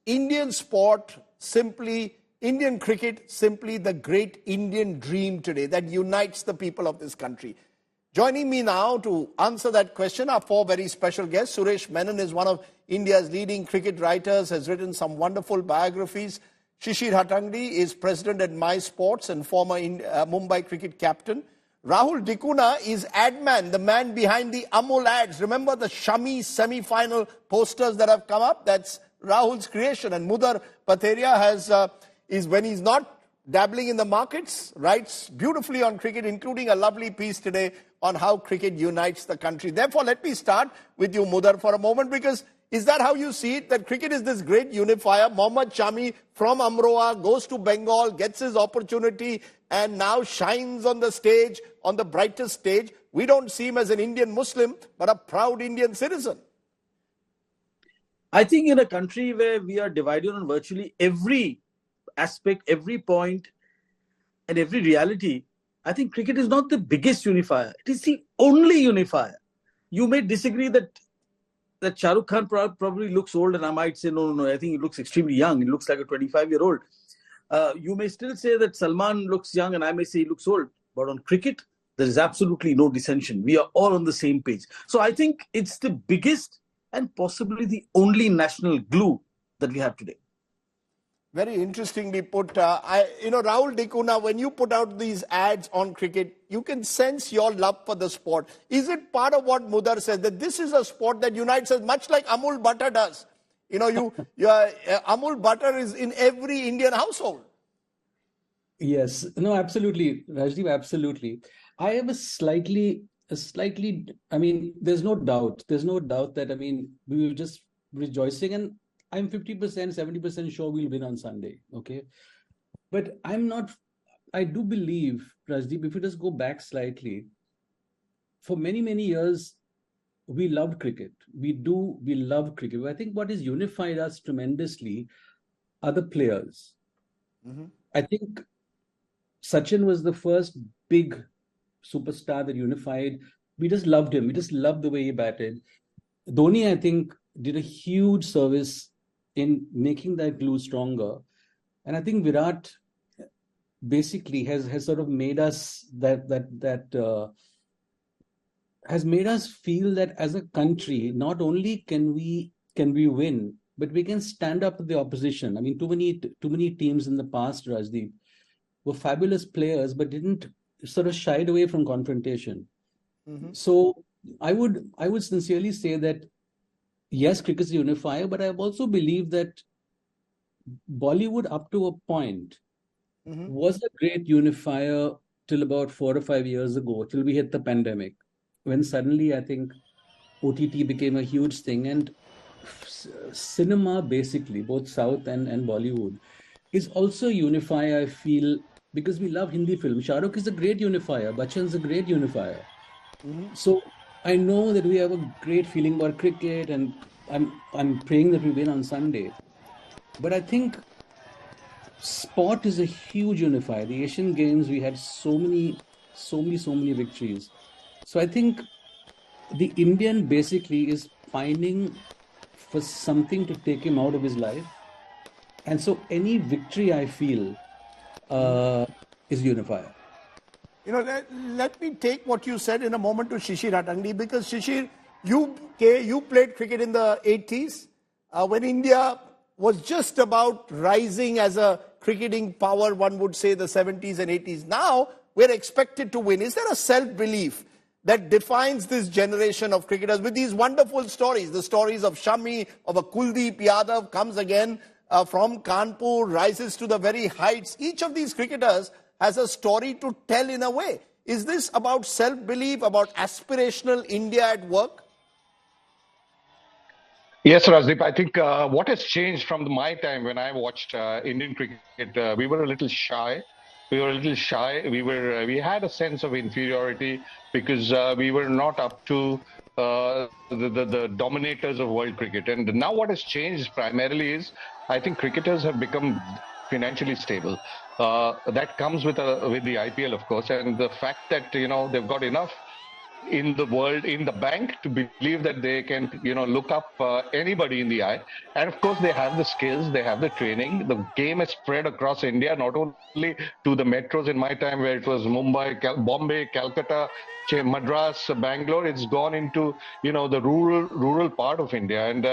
Indian sport simply, Indian cricket simply the great Indian dream today that unites the people of this country? Joining me now to answer that question are four very special guests. Suresh Menon is one of India's leading cricket writers, has written some wonderful biographies. Shishir Hatangdi is president at My Sports and former Mumbai cricket captain. Rahul Dikuna is ad man, the man behind the Amul ads. Remember the Shami semi-final posters that have come up? That's Rahul's creation. And Mudar Patheria is when he's not dabbling in the markets, writes beautifully on cricket, including a lovely piece today on how cricket unites the country. Therefore, let me start with you, Mudar, for a moment, because is that how you see it, that cricket is this great unifier? Mohammed Shami from Amroha goes to Bengal, gets his opportunity, and now shines on the stage, on the brightest stage. We don't see him as an Indian Muslim, but a proud Indian citizen. I think in a country where we are divided on virtually every aspect, every point, and every reality, I think cricket is not the biggest unifier. It is the only unifier. You may disagree that Shah Rukh Khan probably looks old, and I might say, no, I think he looks extremely young. He looks like a 25-year-old. You may still say that Salman looks young, and I may say he looks old. But on cricket, there is absolutely no dissension. We are all on the same page. So I think it's the biggest and possibly the only national glue that we have today. Very interestingly put. Rahul Dikuna, when you put out these ads on cricket, you can sense your love for the sport. Is it part of what Mudar said, that this is a sport that unites us, much like Amul butter does? Amul butter is in every Indian household. Yes, no, absolutely, Rajdeep, absolutely. I have a slightly, there's no doubt that, we were just rejoicing, and I'm 50%, 70% sure we'll win on Sunday, okay? But I do believe, Rajdeep, if you just go back slightly, for many, many years, we loved cricket. We love cricket. I think what has unified us tremendously are the players. Mm-hmm. I think Sachin was the first big superstar that unified. We just loved him. We just loved the way he batted. Dhoni, I think, did a huge service in making that glue stronger. And I think Virat basically has sort of made us has made us feel that as a country, not only can we win, but we can stand up to the opposition. I mean, too many teams in the past, Rajdeep, were fabulous players, but didn't sort of shied away from confrontation. Mm-hmm. So I would sincerely say that yes, cricket is a unifier, but I also believe that Bollywood, up to a point, mm-hmm. was a great unifier till about 4 or 5 years ago, till we hit the pandemic, when suddenly I think OTT became a huge thing, and cinema, basically, both South and Bollywood, is also a unifier, I feel, because we love Hindi film. Shah Rukh is a great unifier. Bachchan's a great unifier. Mm-hmm. So I know that we have a great feeling about cricket, and I'm praying that we win on Sunday. But I think sport is a huge unifier. The Asian Games, we had so many victories. So I think the Indian basically is pining for something to take him out of his life. And so any victory, I feel, is unifier. Let me take what you said in a moment to Shishir Hatangdi, because Shishir, you played cricket in the 80s when India was just about rising as a cricketing power, one would say the 70s and 80s. Now we're expected to win. Is there a self-belief that defines this generation of cricketers with these wonderful stories? The stories of Shami, of a Kuldeep Yadav comes again from Kanpur, rises to the very heights. Each of these cricketers has a story to tell in a way. Is this about self-belief, about aspirational India at work? Yes, Rajdeep. I think what has changed from my time when I watched Indian cricket, we were a little shy. We had a sense of inferiority because we were not up to the dominators of world cricket. And now what has changed primarily is, I think cricketers have become financially stable. That comes with the IPL, of course, and the fact that they've got enough in the world in the bank to believe that they can, look up anybody in the eye. And of course, they have the skills, they have the training. The game is spread across India, not only to the metros in my time where it was Mumbai, Bombay, Calcutta, Madras, Bangalore. It's gone into, the rural part of India. And,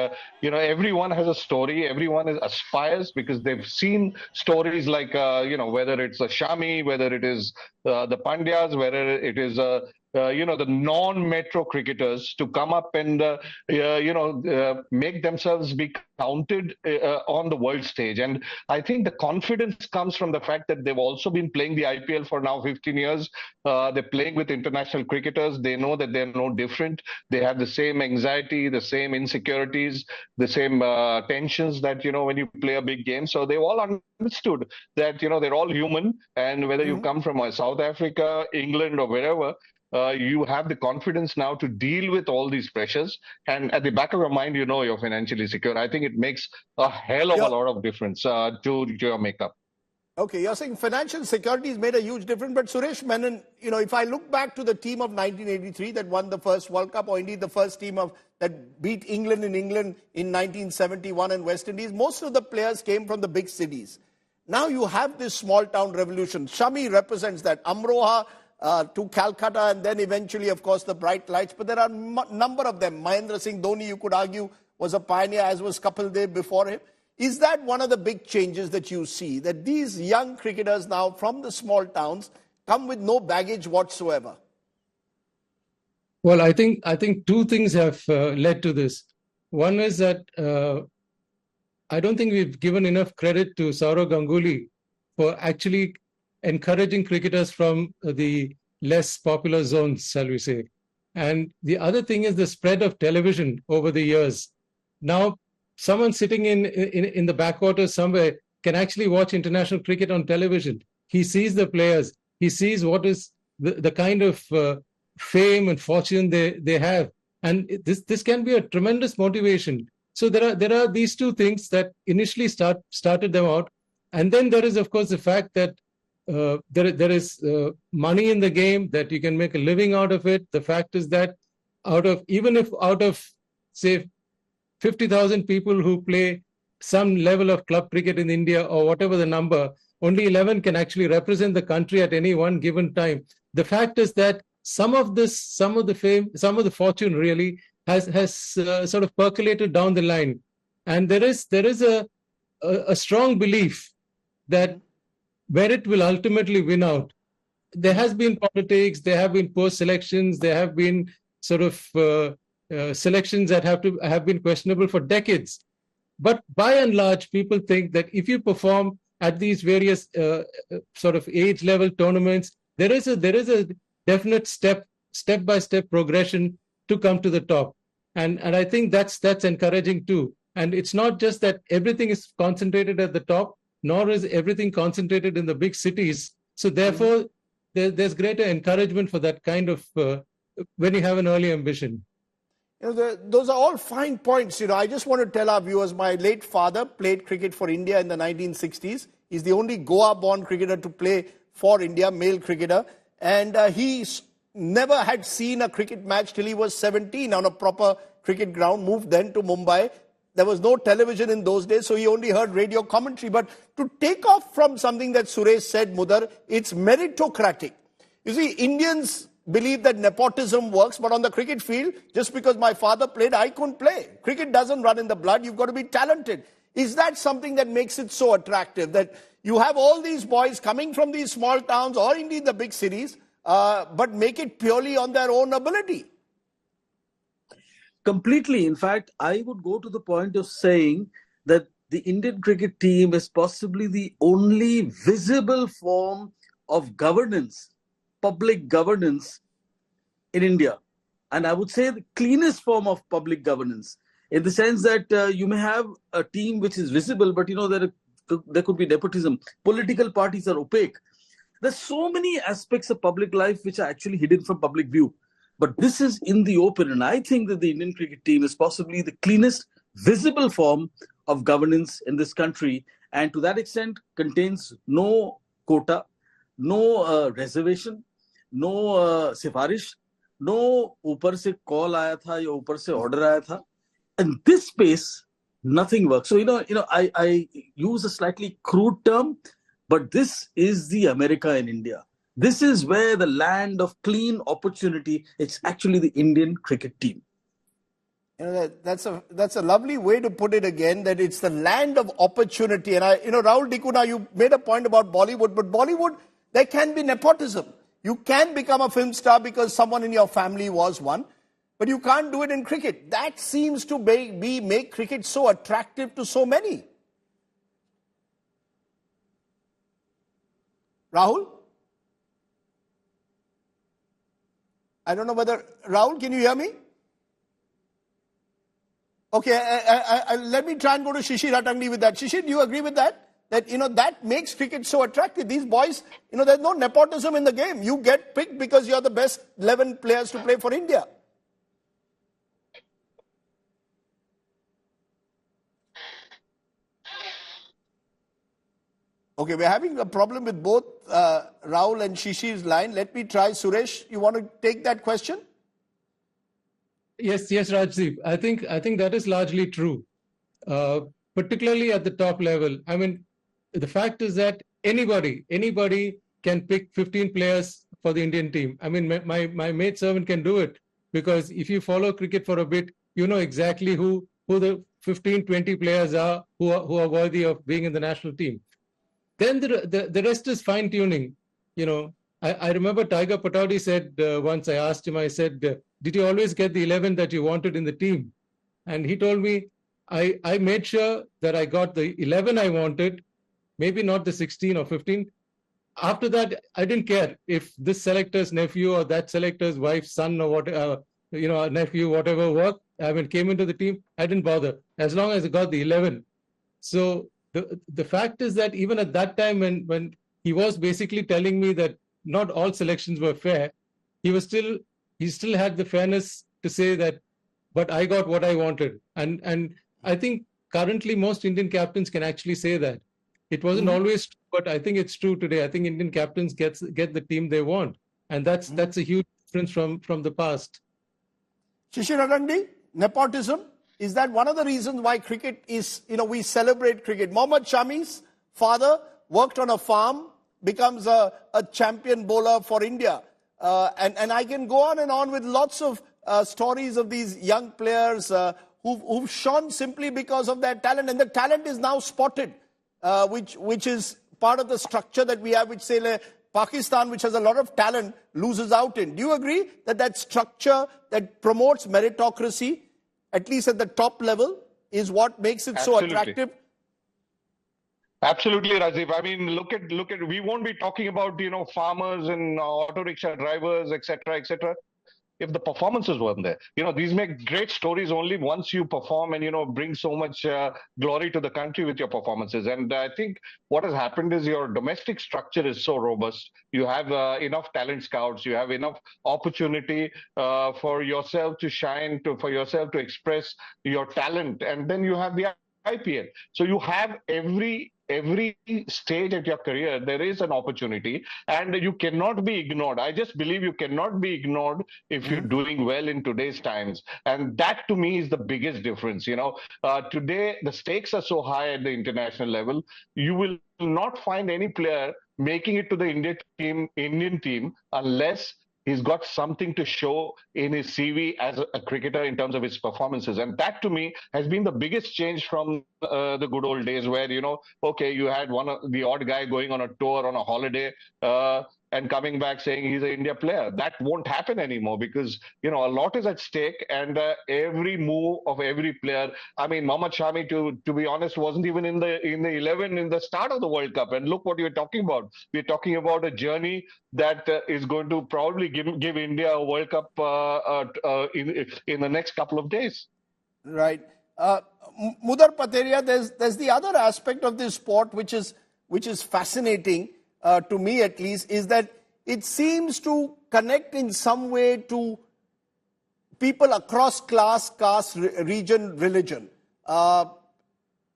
everyone has a story. Everyone aspires because they've seen stories like, whether it's a Shami, whether it is the Pandyas, whether it is the non-metro cricketers to come up and make themselves be counted on the world stage. And I think the confidence comes from the fact that they've also been playing the IPL for now 15 years. They're playing with international cricketers. They know that they're no different. They have the same anxiety, the same insecurities, the same tensions that, when you play a big game. So they've all understood that, they're all human. And whether you come from South Africa, England, or wherever, you have the confidence now to deal with all these pressures. And at the back of your mind, you're financially secure. I think it makes a hell of a lot of difference to your makeup. Okay, you're saying financial security has made a huge difference. But Suresh Menon, if I look back to the team of 1983 that won the first World Cup, or indeed the first team that beat England in 1971 in West Indies, most of the players came from the big cities. Now you have this small town revolution. Shami represents that. Amroha to Calcutta, and then eventually, of course, the bright lights. But there are a number of them. Mahendra Singh Dhoni, you could argue, was a pioneer, as was Kapil Dev before him. Is that one of the big changes that you see? That these young cricketers now from the small towns come with no baggage whatsoever? Well, I think two things have led to this. One is that I don't think we've given enough credit to Sourav Ganguly for actually encouraging cricketers from the less popular zones, shall we say. And the other thing is the spread of television over the years. Now, someone sitting in the backwaters somewhere can actually watch international cricket on television. He sees the players. He sees what is the kind of fame and fortune they have. And this can be a tremendous motivation. So there are these two things that initially started them out. And then there is, of course, the fact that there is money in the game, that you can make a living out of it. The fact is that out of say 50,000 people who play some level of club cricket in India, or whatever the number, only 11 can actually represent the country at any one given time. The fact is that some of the fame, some of the fortune really has sort of percolated down the line, and there is a strong belief that where it will ultimately win out. There has been politics, there have been post selections, there have been sort of selections that have been questionable for decades. But by and large, people think that if you perform at these various sort of age level tournaments, there is a definite step-by-step progression to come to the top. And I think that's encouraging too. And it's not just that everything is concentrated at the top, nor is everything concentrated in the big cities. So therefore, there's greater encouragement for that kind of, when you have an early ambition. Those are all fine points. I just want to tell our viewers, my late father played cricket for India in the 1960s. He's the only Goa-born cricketer to play for India, male cricketer. And he never had seen a cricket match till he was 17 on a proper cricket ground, moved then to Mumbai. There was no television in those days, so he only heard radio commentary. But to take off from something that Suresh said, Mudar, it's meritocratic. You see, Indians believe that nepotism works, but on the cricket field, just because my father played, I couldn't play. Cricket doesn't run in the blood. You've got to be talented. Is that something that makes it so attractive, that you have all these boys coming from these small towns or indeed the big cities, but make it purely on their own ability? Completely. In fact, I would go to the point of saying that the Indian cricket team is possibly the only visible form of governance, public governance in India. And I would say the cleanest form of public governance, in the sense that you may have a team which is visible, but there could be nepotism. Political parties are opaque. There's so many aspects of public life which are actually hidden from public view. But this is in the open, and I think that the Indian cricket team is possibly the cleanest visible form of governance in this country, and to that extent contains no quota, no reservation, no sifarish, no ऊपर से call आया था या ऊपर से order आया था. In this space, nothing works. So, I use a slightly crude term, but this is the America in India. This is where the land of clean opportunity, it's actually the Indian cricket team. That's a lovely way to put it again, that it's the land of opportunity. And Rahul Dikuna, you made a point about Bollywood, but Bollywood, there can be nepotism. You can become a film star because someone in your family was one, but you can't do it in cricket. That seems to make cricket so attractive to so many. Rahul? I don't know whether, Rahul, can you hear me? Okay, let me try and go to Shishir Atangdi with that. Shishir, do you agree with that? That, that makes cricket so attractive. These boys, there's no nepotism in the game. You get picked because you're the best 11 players to play for India. Okay, we're having a problem with both Rahul and Shishir's line. Let me try. Suresh, you want to take that question? Yes, Rajdeep. I think that is largely true, particularly at the top level. I mean, the fact is that anybody can pick 15 players for the Indian team. I mean, my maid servant can do it, because if you follow cricket for a bit, you know exactly who the 15, 20 players are who are worthy of being in the national team. Then the rest is fine tuning. I remember Tiger Pataudi said once, I asked him, I said, did you always get the 11 that you wanted in the team? And he told me, I made sure that I got the 11 I wanted, maybe not the 16 or 15. After that, I didn't care if this selector's nephew or that selector's wife's son or whatever, nephew, whatever came into the team. I didn't bother, as long as I got the 11. So the fact is that even at that time, when he was basically telling me that not all selections were fair, he still had the fairness to say that, but I got what I wanted. And I think currently most Indian captains can actually say that. It wasn't always true, but I think it's true today. I think Indian captains get the team they want. And that's a huge difference from the past. Shishir Atangdi, nepotism, is that one of the reasons why cricket is, we celebrate cricket? Mohammed Shami's father worked on a farm, becomes a champion bowler for India. And I can go on and on with lots of stories of these young players who've shone simply because of their talent. And the talent is now spotted, which is part of the structure that we have, which say Pakistan, which has a lot of talent, loses out in. Do you agree that structure that promotes meritocracy, at least at the top level, is what makes it so attractive? Absolutely, Rajiv. I mean, look at. We won't be talking about farmers and auto rickshaw drivers, etc., if the performances weren't there. These make great stories only once you perform and bring so much glory to the country with your performances. And I think what has happened is your domestic structure is so robust. You have enough talent scouts. You have enough opportunity for yourself to shine, for yourself to express your talent, and then you have the IPL. So you have every stage of your career, there is an opportunity, and you cannot be ignored. I just believe you cannot be ignored if you're doing well in today's times. And that to me is the biggest difference. Today the stakes are so high at the international level. You will not find any player making it to the Indian team unless he's got something to show in his CV as a cricketer in terms of his performances. And that to me has been the biggest change from the good old days where, okay, you had the odd guy going on a tour, on a holiday, and coming back saying he's an India player. That won't happen anymore because, a lot is at stake, and every move of every player. I mean, Mohammed Shami, to be honest, wasn't even in the 11 in the start of the World Cup. And look what you're talking about. We're talking about a journey that is going to probably give India a World Cup in the next couple of days. Right. Mudar Pateria, there's the other aspect of this sport which is fascinating, to me at least, is that it seems to connect in some way to people across class, caste, region, religion.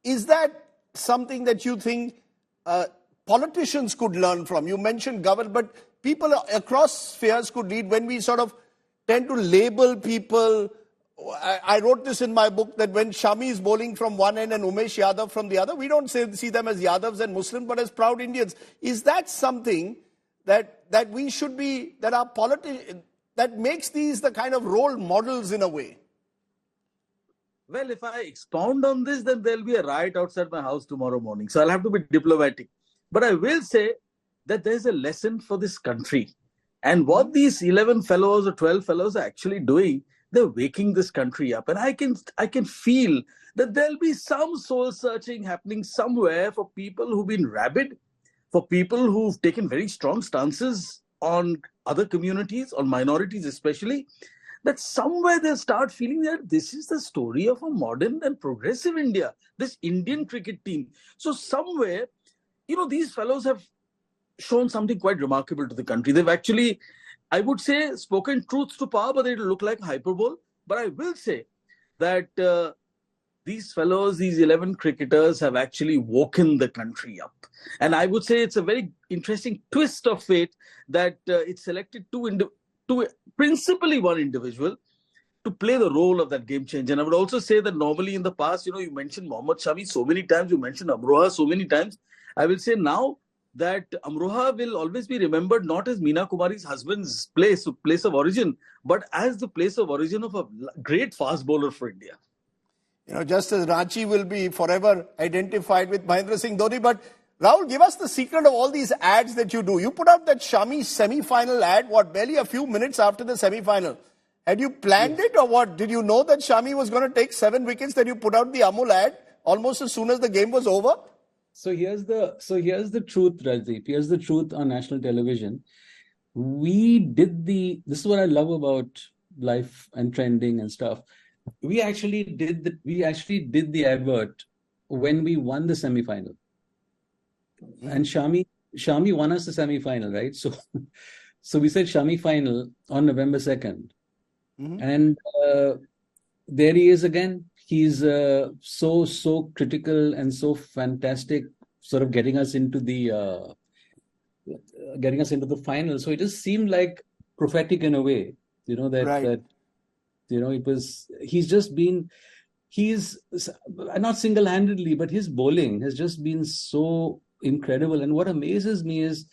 Is that something that you think politicians could learn from? You mentioned government, but people across spheres could lead when we sort of tend to label people. I wrote this in my book that when Shami is bowling from one end and Umesh Yadav from the other, we don't see them as Yadavs and Muslims, but as proud Indians. Is that something that we should be, that our politicians, that makes these the kind of role models in a way? Well, if I expound on this, then there'll be a riot outside my house tomorrow morning. So I'll have to be diplomatic. But I will say that there's a lesson for this country. And what these 11 fellows or 12 fellows are actually doing, they're waking this country up. And I can feel that there'll be some soul searching happening somewhere for people who've been rabid, for people who've taken very strong stances on other communities, on minorities especially, that somewhere they'll start feeling that this is the story of a modern and progressive India, this Indian cricket team. So somewhere, these fellows have shown something quite remarkable to the country. They've actually, I would say, spoken truths to power, but it'll look like hyperbole. But I will say that these fellows, these 11 cricketers have actually woken the country up. And I would say it's a very interesting twist of fate that it selected principally one individual to play the role of that game changer. And I would also say that normally in the past, you mentioned Mohammed Shami so many times, you mentioned Amroha so many times. I will say now that Amroha will always be remembered not as Meena Kumari's husband's place of origin, but as the place of origin of a great fast bowler for India. Just as Ranchi will be forever identified with Mahendra Singh Dhoni. But Rahul, give us the secret of all these ads that you do. You put out that Shami semi-final ad, barely a few minutes after the semi-final. Had you planned it or what? Did you know that Shami was going to take 7 wickets, that you put out the Amul ad almost as soon as the game was over? So here's the truth, Rajdeep. Here's the truth on national television. This is what I love about life and trending and stuff. We actually did the advert when we won the semi-final. And Shami won us the semi-final, right? So we said Shami final on November 2nd. Mm-hmm. And there he is again. He's so critical and so fantastic, sort of getting us into the final. So it just seemed like prophetic in a way, that it was. He's not single-handedly, but his bowling has just been so incredible. And what amazes me is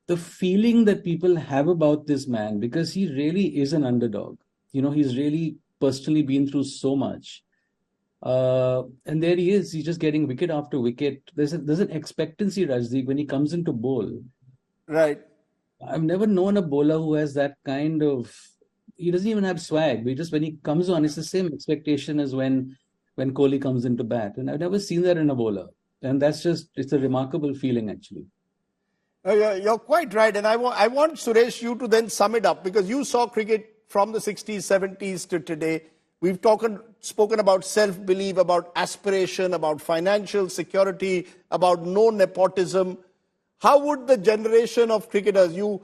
the feeling that people have about this man, because he really is an underdog. He's really personally been through so much. And there he is. He's just getting wicket after wicket. There's an expectancy, Rajdeep, when he comes into bowl. Right. I've never known a bowler who has that kind of. He doesn't even have swag. When he comes on, it's the same expectation as when Kohli comes into bat. And I've never seen that in a bowler. And it's a remarkable feeling, actually. You're quite right. And I want, Suresh, you to then sum it up, because you saw cricket from the 60s, 70s to today. We've spoken about self-belief, about aspiration, about financial security, about no nepotism. How would the generation of cricketers, you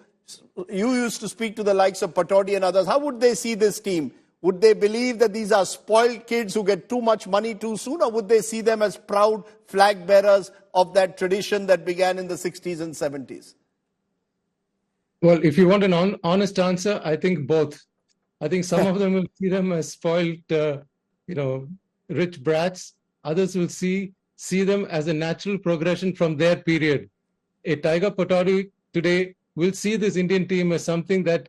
used to speak to the likes of Patodi and others, how would they see this team? Would they believe that these are spoiled kids who get too much money too soon, or would they see them as proud flag bearers of that tradition that began in the 60s and 70s? Well, if you want an honest answer, I think both. I think some of them will see them as spoiled, rich brats. Others will see them as a natural progression from their period. A Tiger Patodi today will see this Indian team as something that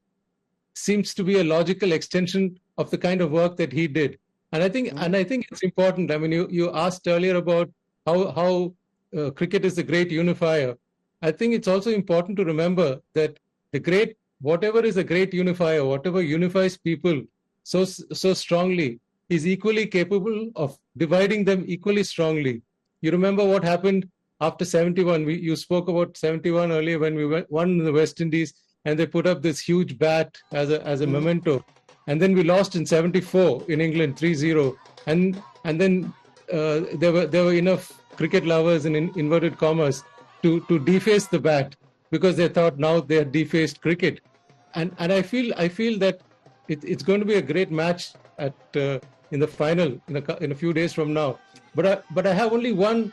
seems to be a logical extension of the kind of work that he did. And I think it's important. I mean, you asked earlier about how cricket is a great unifier. I think it's also important to remember that whatever is a great unifier, whatever unifies people so strongly, is equally capable of dividing them equally strongly. You remember what happened after 71. You spoke about 71 earlier when we won the West Indies, and they put up this huge bat as a memento. And then we lost in 74 in England 3-0. And then there were enough cricket lovers in inverted commas to deface the bat, because they thought now they had defaced cricket. And I feel that it's going to be a great match in the final in a few days from now. But I have only one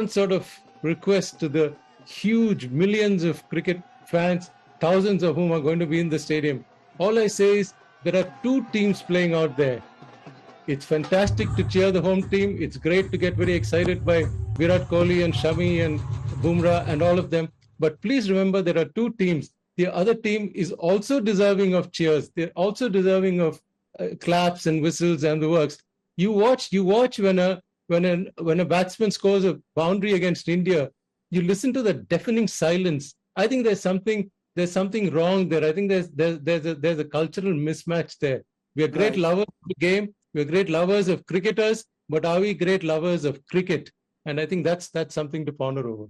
sort of request to the huge millions of cricket fans, thousands of whom are going to be in the stadium. All I say is, there are two teams playing out there. It's fantastic to cheer the home team. It's great to get very excited by Virat Kohli and Shami and Bumrah and all of them. But please remember, there are two teams. The other team is also deserving of cheers. They're also deserving of claps and whistles and the works. You watch when a batsman scores a boundary against India, you listen to the deafening silence. I think there's something wrong there. I think there's a cultural mismatch there. We are great lovers of the game. We're great lovers of cricketers, but are we great lovers of cricket? And I think that's something to ponder over.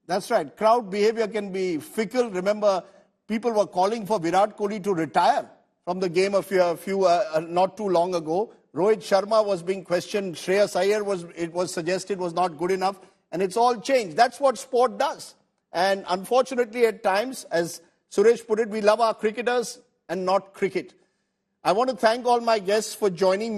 That's right. Crowd behavior can be fickle. Remember, people were calling for Virat Kohli to retire from the game not too long ago. Rohit Sharma was being questioned. Shreyas Iyer was suggested was not good enough. And it's all changed. That's what sport does. And unfortunately, at times, as Suresh put it, we love our cricketers and not cricket. I want to thank all my guests for joining me.